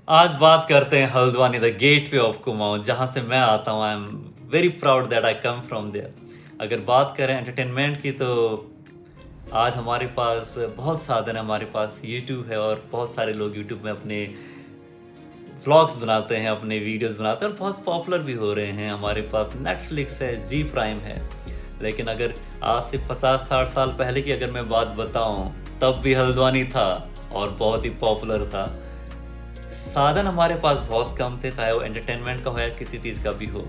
आज बात करते हैं Haldwani the gateway of Kumaon जहाँ से मैं आता हूँ। I am very proud that I come from there. अगर बात करें एंटरटेनमेंट की तो आज हमारे पास बहुत साधन है। हमारे पास यूट्यूब है और बहुत सारे लोग यूट्यूब में अपने व्लॉग्स बनाते हैं, अपने वीडियोस बनाते हैं और बहुत पॉपुलर भी हो रहे हैं। हमारे पास नेटफ्लिक्स है, जी प्राइम है। लेकिन अगर आज से 50-60 साल पहले की अगर मैं बात बताऊं, तब भी हल्द्वानी था और बहुत ही पॉपुलर था। साधन हमारे पास बहुत कम थे, चाहे वो एंटरटेनमेंट का हो या किसी चीज़ का भी हो।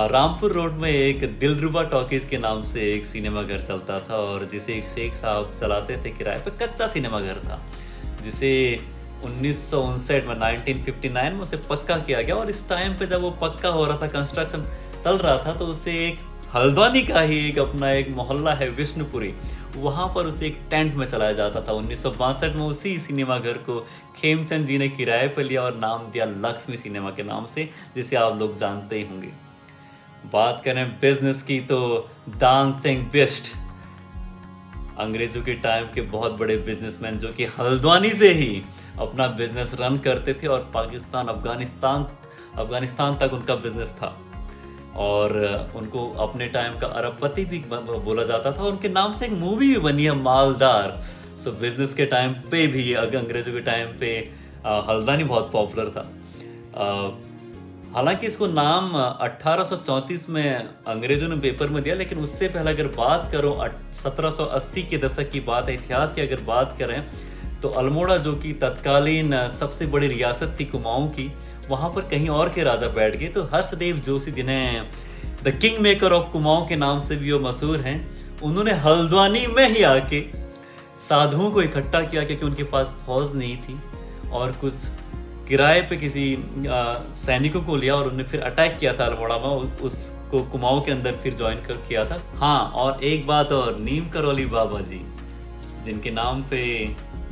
रामपुर रोड में एक दिलरुबा टॉकीज़ के नाम से एक सिनेमा घर चलता था और जिसे एक शेख साहब चलाते थे किराए पे। कच्चा सिनेमा घर था जिसे 1959 में 1959 में उसे पक्का किया गया। और इस टाइम पे जब वो पक्का हो रहा था, कंस्ट्रक्शन चल रहा था, तो उसे एक हल्द्वानी का ही एक अपना एक मोहल्ला है विष्णुपुरी, वहाँ पर उसे एक टेंट में चलाया जाता था। 1962 में उसी सिनेमा घर को खेमचंद जी ने किराए पर लिया और नाम दिया लक्ष्मी सिनेमा के नाम से, जिसे आप लोग जानते ही होंगे। बात करें बिजनेस की तो दान सिंह बिष्ट अंग्रेजों के टाइम के बहुत बड़े बिजनेसमैन जो कि हल्द्वानी से ही अपना बिजनेस रन करते थे और पाकिस्तान, अफगानिस्तान तक उनका बिजनेस था। और उनको अपने टाइम का अरबपति भी बोला जाता था। उनके नाम से एक मूवी भी बनी है, मालदार। सो बिजनेस के टाइम पे भी, अंग्रेजों के टाइम पे हल्द्वानी बहुत पॉपुलर था। हालांकि इसको नाम 1834 में अंग्रेजों ने पेपर में दिया, लेकिन उससे पहले अगर बात करो 1780 के दशक की बात है, इतिहास की अगर बात करें तो अल्मोड़ा जो कि तत्कालीन सबसे बड़ी रियासत थी कुमाऊं की, वहाँ पर कहीं और के राजा बैठ गए। तो हर्षदेव जोशी, जिन्हें the king maker of Kumaon के नाम से भी वो मशहूर हैं, उन्होंने हल्द्वानी में ही आके साधुओं को इकट्ठा किया क्योंकि उनके पास फौज नहीं थी, और कुछ किराए पे किसी सैनिकों को लिया और उन्हें फिर अटैक किया था अल्मोड़ा में। उसको कुमाऊं के अंदर फिर ज्वाइन किया था। हाँ, और एक बात और, नीम करौली बाबा जी, जिनके नाम पे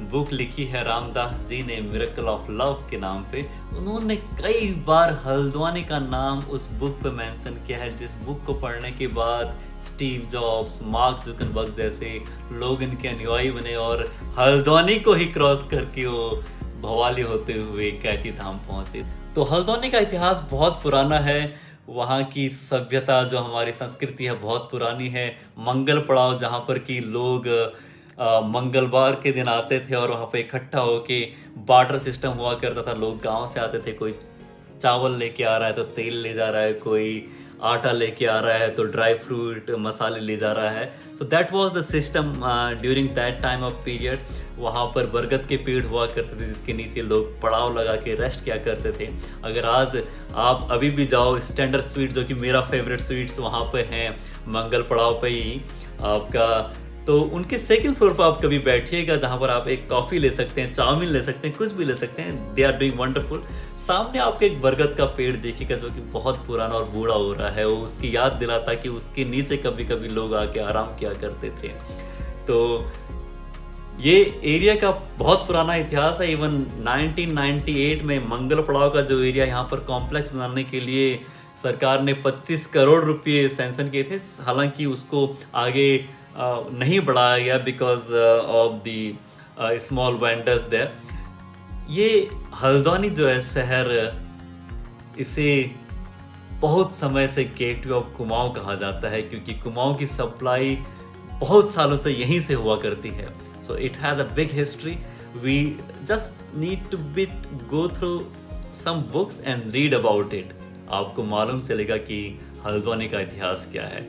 बुक लिखी है रामदास जी ने, मिरेकल ऑफ लव के नाम पे, उन्होंने कई बार हल्द्वानी का नाम उस बुक पे मेंशन किया है, जिस बुक को पढ़ने के बाद स्टीव जॉब्स, मार्क जुकरबर्ग जैसे लोग इनके अनुयायी बने और हल्द्वानी को ही क्रॉस करके वो भवाली होते हुए कैची धाम पहुंचे। तो हल्द्वानी का इतिहास बहुत पुराना है। वहाँ की सभ्यता, जो हमारी संस्कृति है, बहुत पुरानी है। मंगल पड़ाव, जहाँ पर कि लोग मंगलवार के दिन आते थे और वहाँ पे इकट्ठा होके बार्टर सिस्टम हुआ करता था। लोग गांव से आते थे, कोई चावल लेके आ रहा है तो तेल ले जा रहा है, कोई आटा लेके आ रहा है तो ड्राई फ्रूट मसाले ले जा रहा है। So that was the system during that time of period. वहाँ पर बरगद के पेड़ हुआ करते थे जिसके नीचे लोग पड़ाव लगा के रेस्ट किया करते थे। अगर आज आप अभी भी जाओ, स्टैंडर्ड स्वीट जो कि मेरा फेवरेट स्वीट्स वहाँ पे हैं मंगल पड़ाव पे ही आपका, तो उनके सेकंड फ्लोर पर आप कभी बैठिएगा जहाँ पर आप एक कॉफ़ी ले सकते हैं, चाउमीन ले सकते हैं, कुछ भी ले सकते हैं। They are doing wonderful. सामने आपके एक बरगद का पेड़ देखिएगा जो कि बहुत पुराना और बूढ़ा हो रहा है। वो उसकी याद दिलाता कि उसके नीचे कभी कभी लोग आके आराम किया करते थे। तो ये एरिया का बहुत पुराना इतिहास है। इवन 1998 में मंगल पड़ाव का जो एरिया, यहाँ पर कॉम्प्लेक्स बनाने के लिए सरकार ने 25 करोड़ रुपये सैंक्शन किए थे। हालांकि उसको आगे नहीं बढ़ाया गया because of the small vendors there. ये हल्द्वानी जो है शहर, इसे बहुत समय से गेटवे ऑफ कुमाऊं कहा जाता है क्योंकि कुमाऊं की सप्लाई बहुत सालों से यहीं से हुआ करती है। So it has a big history. We just need to go through some books and read about it. आपको मालूम चलेगा कि हल्द्वानी का इतिहास क्या है।